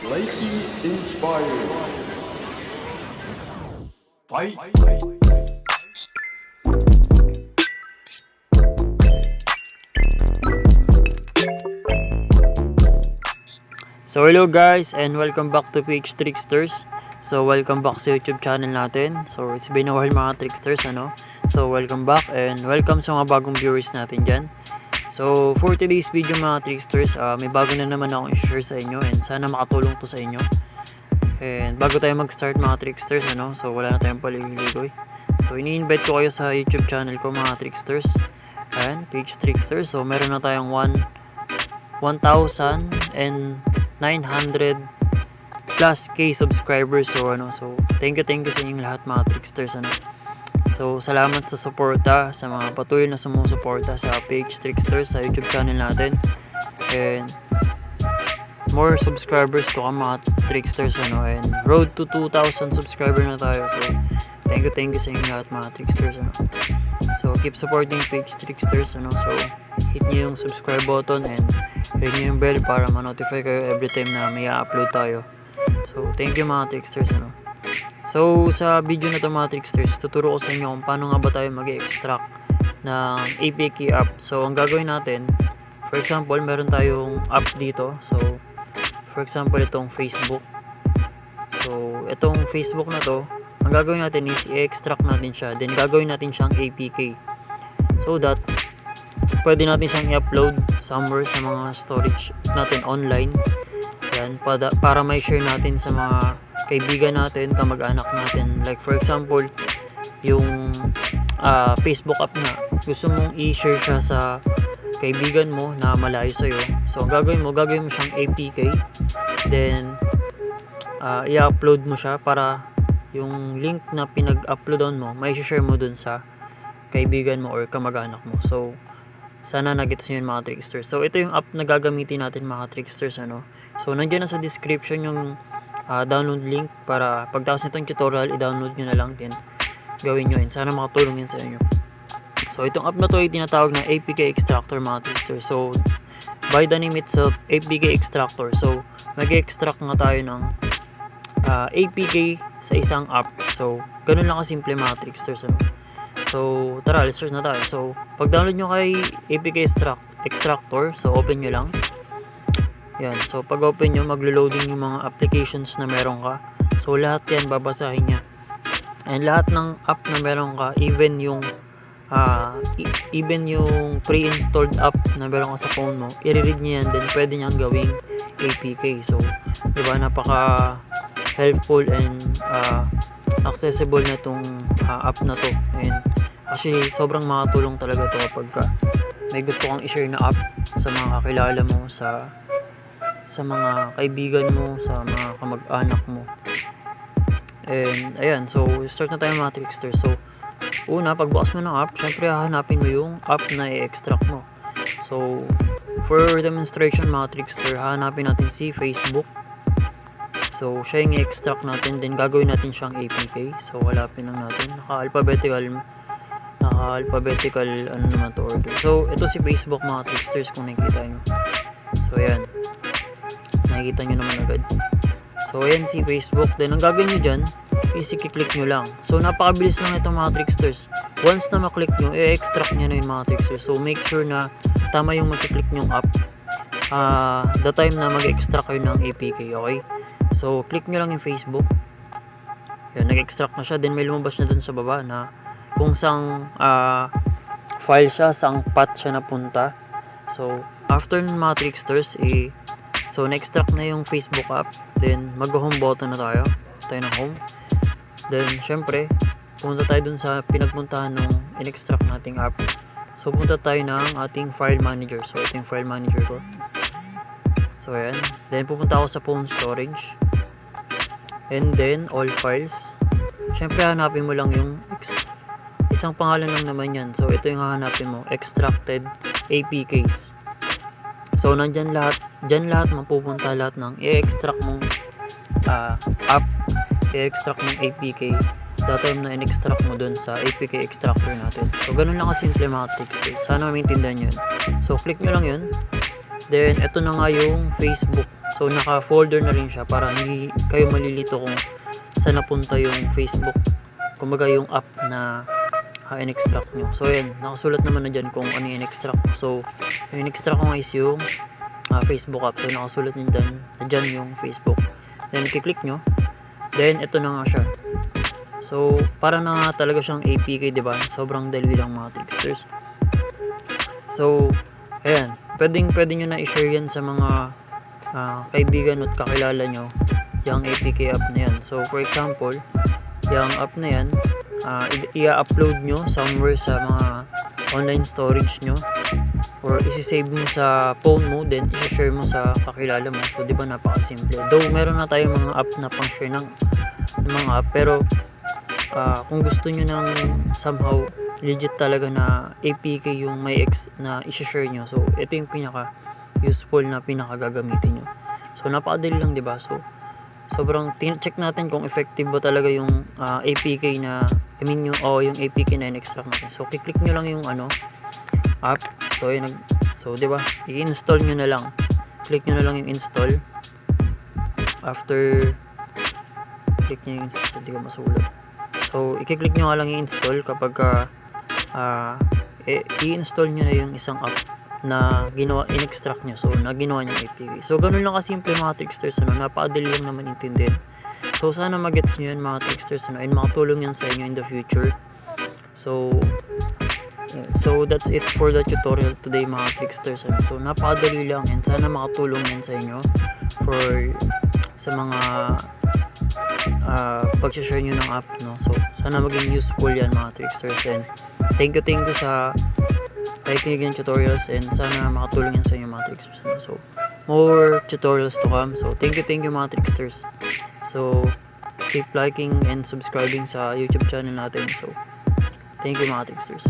LAKEY INSPIRED. Fight! So hello guys and welcome back to PH Tricksters. So welcome back sa YouTube channel natin. So it's been a while mga Tricksters ano. So welcome back and welcome sa mga bagong viewers natin dyan. So for today's video mga Tricksters, may bago na naman akong i-share sa inyo and sana makatulong to sa inyo. And bago tayo mag-start mga Tricksters ano, so wala na tayong paligoy. So ini-invite ko kayo sa YouTube channel ko mga Tricksters. And PH Tricksters. So meron na tayong 1,900 plus K subscribers. So ano, so thank you sa inyong lahat mga Tricksters ano. So salamat sa suporta, sa mga patuloy na sumusuporta sa page Tricksters sa YouTube channel natin. And more subscribers to ka mga Tricksters ano, and road to 2,000 subscriber na tayo. So thank you sa inyong lahat mga Tricksters ano. So keep supporting page Tricksters ano. So hit niyo yung subscribe button and hit niyo yung bell para ma-notify kayo every time na may upload tayo. So thank you mga Tricksters ano. So sa video na to mga Tricksters, tuturo ko sa inyo kung paano nga ba tayo mag-extract ng APK app. So ang gagawin natin, for example, meron tayong app dito. So for example, itong Facebook. So itong Facebook na to, ang gagawin natin is i-extract natin siya. Then gagawin natin siyang APK. So that pwede natin siyang i-upload somewhere sa mga storage natin online. Yan, para may share natin sa mga kaibigan natin, kamag-anak natin. Like for example, yung Facebook app na gusto mong i-share siya sa kaibigan mo na malayo sa'yo. So ang gagawin mo siyang APK. Then i-upload mo siya para yung link na pinag-uploadan mo, may share mo dun sa kaibigan mo or kamag-anak mo. So sana nagets nyo yun mga Tricksters. So ito yung app na gagamitin natin mga Tricksters ano. So nandiyan na sa description yung download link para pagtapos nitong tutorial, i-download nyo na lang din. Gawin nyo yun. Sana makatulong yun sa inyo. So itong app na to ay tinatawag na APK Extractor mga Tricksters. So by the name itself, APK Extractor. So mag-extract nga tayo ng APK sa isang app. So ganun lang kasimple mga Tricksters ano. So tara, let's start na tayo. So pag download nyo kay APK Extractor, so open nyo lang. Yan, so pag open nyo, maglo-loading yung mga applications na meron ka. So lahat yan babasahin niya. And lahat ng app na meron ka, even yung pre-installed app na meron ka sa phone mo, i-read niya yan, then pwede niyang gawing APK. So diba, napaka helpful and accessible na itong app na to. And actually sobrang makatulong talaga to kapag may gusto kang i-share na app sa mga kakilala mo, sa mga kaibigan mo, sa mga kamag-anak mo. And ayan, so start na tayo mga Tricksters. So una, pagbukas mo ng app, syempre hahanapin mo yung app na i-extract mo. So for demonstration mga Trickster, hahanapin natin si Facebook. So siya yung i-extract natin, then gagawin natin siyang APK. So hanapin lang natin, naka-alphabetical ano naman to order. So ito si Facebook mga Tricksters kung nakikita nyo. So ayan, nakikita nyo naman agad. So ayan si Facebook. Then ang gagawin nyo dyan is i-click nyo lang. So napakabilis lang ito mga Tricksters. Once na maklik nyo, i-extract nyo na yung mga Tricksters. So make sure na tama yung makiklik nyong app the time na mag-extract kayo ng APK. Okay, so click nyo lang yung Facebook. Yan, nag-extract na siya. Then may lumabas na dun sa baba na kung saang file siya, saang path siya napunta. So after ng mga Tricksters, so na-extract na yung Facebook app. Then mag-home button na tayo ng home. Then syempre pumunta tayo dun sa pinagpuntahan ng in-extract nating app. So punta tayo ng ating file manager. So ito yung file manager ko. So ayan, then pupunta ako sa phone storage, and then all files. Syempre hanapin mo lang yung isang pangalan lang naman yan. So ito yung hahanapin mo, extracted APKs. So nandyan lahat, dyan lahat mapupunta lahat ng i-extract mong app, i-extract mong APK that time na in-extract mo dun sa APK extractor natin. So ganun lang kasimple mga Tricksters. Sana maintindihan yun. So click nyo lang yun. Then ito na nga yung Facebook. So naka-folder na rin siya para hindi kayo malilito kung saan napunta yung Facebook, kumbaga yung app na in-extract nyo. So ayan, nakasulat naman na dyan kung ano yung in-extract. So yung in-extract ko nga is yung Facebook app. So nakasulat nyo dyan yung Facebook. Then i-click nyo. Then ito na nga siya. So para na nga talaga siyang APK, diba? Sobrang dali lang mga Tricksters. So ayan, pwede nyo na i-share yan sa mga kaibigan at kakilala nyo yung APK app na yan. So for example, yung app na yan, i-upload nyo somewhere sa mga online storage nyo, or isi-save mo sa phone mo, then i-share mo sa kakilala mo. So diba napaka-simple. Though meron na tayong mga app na pang-share ng mga app, pero kung gusto nyo ng somehow legit talaga na APK yung may na i-share nyo, so ito yung pinaka useful na pinaka gagamitin nyo. So napakadali lang, diba? So sobrang check natin kung effective ba talaga yung APK na yung APK na in-extract natin. So click nyo lang yung app. So yun, diba, i-install nyo na lang. Click nyo na lang yung install. After click nyo yung install, hindi ko masulat. So i-click nyo nga lang yung install kapag i-install nyo na yung isang app na in-extract nyo. So na ginawa nyo APK. So ganun lang kasimple mga Tricksters, napakadali lang naman intindihin. So sana magets nyo yun mga Tricksters, and makatulong yan sa inyo in the future. So that's it for the tutorial today mga Tricksters. So napakadali lang, and sana makatulong yan sa inyo sa mga pag-share nyo ng app, no? So sana maging useful yan mga Tricksters, and thank you sa pakikinig ng tutorials, and sana makatulong yan sa inyo mga Tricksters. So more tutorials to come. So thank you mga Tricksters. So keep liking and subscribing sa YouTube channel natin. So thank you mga Tricksters.